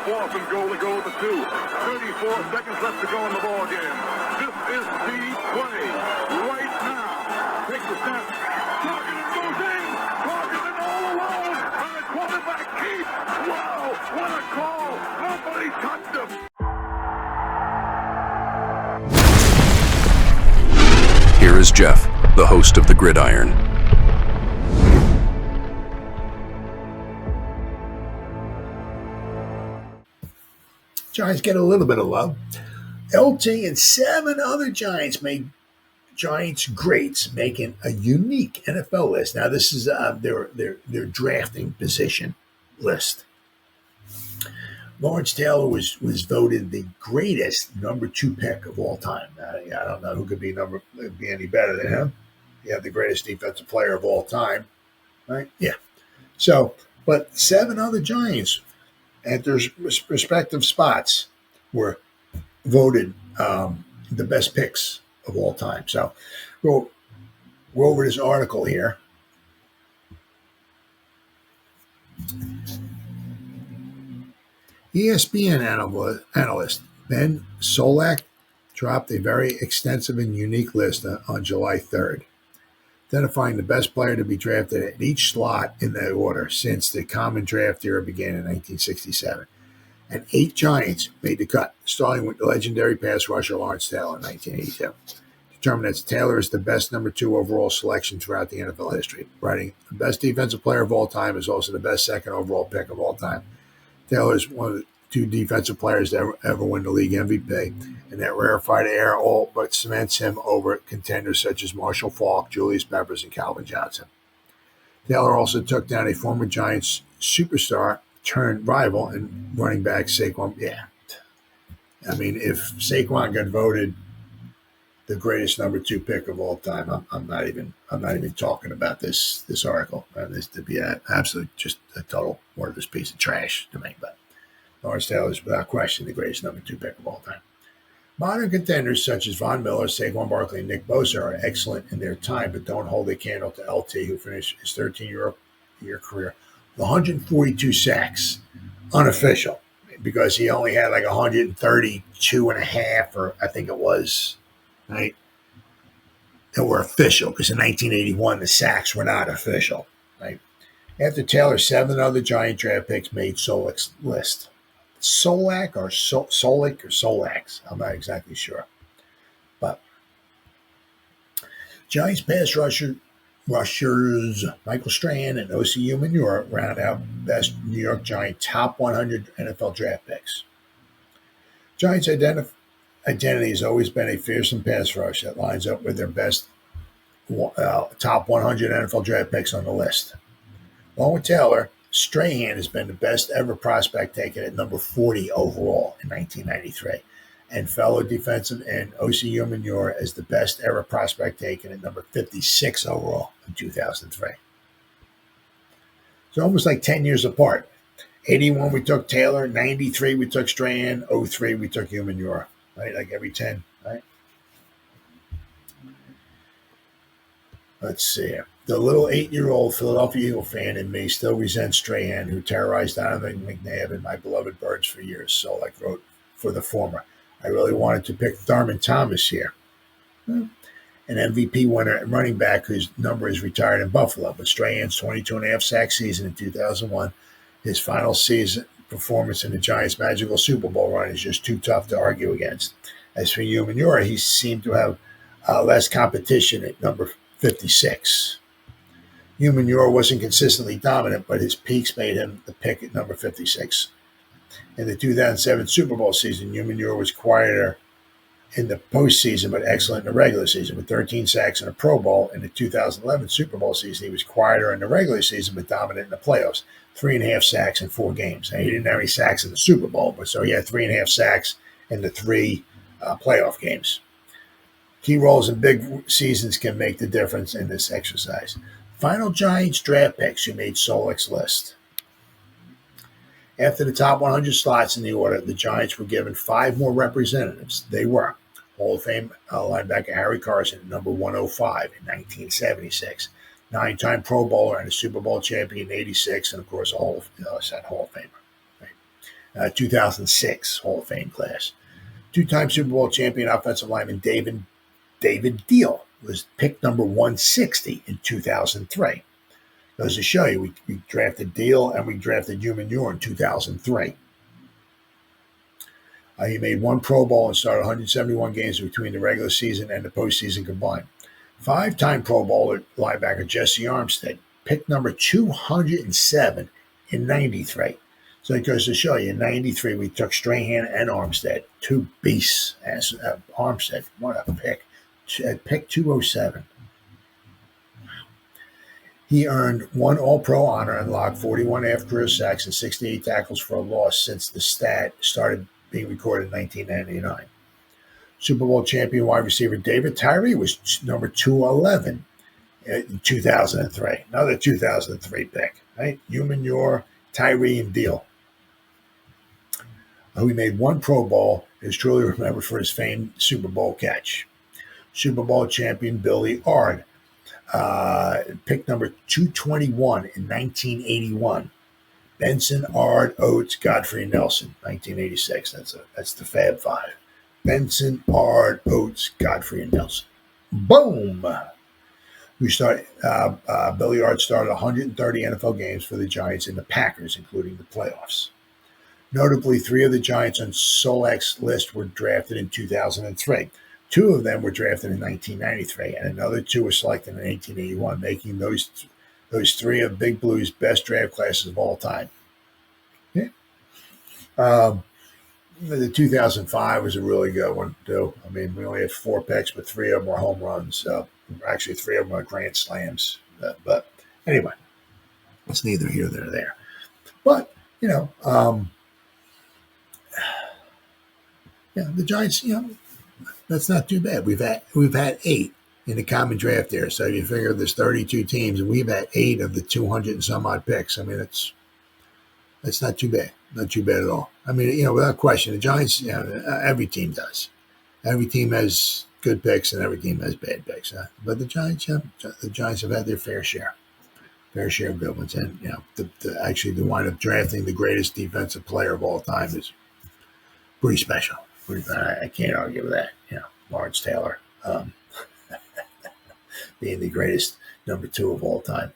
4th and goal to go to 2. 34 seconds left to go in the ball game. This is the play right now. Takes the snap. Targeted goes in. Targeted all alone. And the quarterback keeps. Wow, what a call. Nobody touched him. Here is Jeff, the host of the Gridiron. Giants get a little bit of love. LT and 7 other Giants made Giants greats, making a unique NFL list. Now, this is their drafting position list. Lawrence Taylor was voted the greatest number 2 pick of all time. I don't know who could be any better than him. Yeah, the greatest defensive player of all time, right? Yeah. So, but 7 other Giants at their respective spots were voted the best picks of all time. So we'll go over this article here. ESPN analyst Ben Solak dropped a very extensive and unique list on July 3rd, identifying the best player to be drafted at each slot in that order since the common draft era began in 1967. And 8 Giants made the cut, starting with the legendary pass rusher Lawrence Taylor in 1982. Determined that Taylor is the best number 2 overall selection throughout the NFL history, writing the best defensive player of all time is also the best second overall pick of all time. Taylor is one of the 2 defensive players to ever win the league MVP, and that rarefied air all but cements him over contenders such as Marshall Faulk, Julius and Calvin Johnson. Taylor also took down a former Giants superstar turned rival and running back Saquon. Yeah, I mean, if Saquon got voted the greatest number 2 pick of all time, I'm not even talking about this article. This to be absolute just a total worthless piece of trash to me. But Lawrence Taylor is without question the greatest number 2 pick of all time. Modern contenders such as Von Miller, Saquon Barkley, and Nick Bosa are excellent in their time, but don't hold a candle to LT, who finished his 13-year career with 142 sacks, unofficial, because he only had like 132 and a half, or I think it was, right, that were official, because in 1981 the sacks were not official, right? After Taylor, 7 other Giant draft picks made Solak's list. Solak or Solik or Solax, I'm not exactly sure. But Giants pass rushers Michael Strahan and O.C.U. Manure round out best New York Giant top 100 NFL draft picks. Giants' identity has always been a fearsome pass rush that lines up with their best top 100 NFL draft picks on the list. Along with Taylor, Strahan has been the best ever prospect taken at number 40 overall in 1993, and fellow defensive end O.C.U. Manure as the best ever prospect taken at number 56 overall in 2003. It's almost like 10 years apart. 81 we took Taylor, 93 we took Strahan, 03 we took Manure, right? Like every 10, right? Let's see. The little 8-year-old Philadelphia Eagle fan in me still resents Strahan, who terrorized Donovan McNabb and my beloved Birds for years. So, like, wrote for the former. I really wanted to pick Thurman Thomas here, an MVP winner and running back whose number is retired in Buffalo. But Strahan's 22.5 sack season in 2001, his final season performance in the Giants' magical Super Bowl run is just too tough to argue against. As for Manure, he seemed to have less competition at number 56. Manure wasn't consistently dominant, but his peaks made him the pick at number 56. In the 2007 Super Bowl season, Manure was quieter in the postseason, but excellent in the regular season, with 13 sacks and a Pro Bowl. In the 2011 Super Bowl season, he was quieter in the regular season, but dominant in the playoffs. 3.5 sacks in 4 games. Now, he didn't have any sacks in the Super Bowl, but so he had 3.5 sacks in the 3 playoff games. Key roles in big seasons can make the difference in this exercise. Final Giants draft picks who made Solak's list. After the top 100 slots in the order, the Giants were given 5 more representatives. They were Hall of Fame linebacker Harry Carson at number 105 in 1976, 9-time Pro Bowler and a Super Bowl champion in 86, and of course a Hall of Famer. Right? 2006 Hall of Fame class. Two-time Super Bowl champion offensive lineman David Deal was pick number 160 in 2003. Goes to show you, we drafted Deal and we drafted Human in 2003. He made one Pro Bowl and started 171 games between the regular season and the postseason combined. Five-time Pro Bowler linebacker Jesse Armstead, pick number 207 in 93. So it goes to show you, in 93, we took Strahan and Armstead, two beasts. Armstead, what a pick. At pick 207. He earned one All-Pro honor and logged 41 half-career sacks and 68 tackles for a loss since the stat started being recorded in 1999. Super Bowl champion wide receiver David Tyree was number 211 in 2003. Another 2003 pick, right? Human, Tyree, and Deal. Who he made one Pro Bowl, is truly remembered for his famed Super Bowl catch. Super Bowl champion Billy Ard, pick number 221 in 1981. Benson, Ard, Oates, Godfrey, and Nelson, 1986. That's the Fab Five. Benson, Ard, Oates, Godfrey, and Nelson. Boom! Billy Ard started 130 NFL games for the Giants and the Packers, including the playoffs. Notably, 3 of the Giants on Solak's list were drafted in 2003. 2 of them were drafted in 1993, and another 2 were selected in 1981, making those 3 of Big Blue's best draft classes of all time. Yeah. The 2005 was a really good one, too. I mean, we only had 4 picks, but 3 of them were home runs. Actually, 3 of them were grand slams. But anyway, it's neither here nor there. But, the Giants, that's not too bad. We've had 8 in the common draft there. So you figure there's 32 teams, and we've had 8 of the 200 and some odd picks. I mean, that's not too bad. Not too bad at all. I mean, without question, the Giants, every team does. Every team has good picks, and every team has bad picks. But the Giants have had their fair share of good ones. And to wind up drafting the greatest defensive player of all time is pretty special. I can't argue with that. Lawrence Taylor being the greatest number 2 of all time.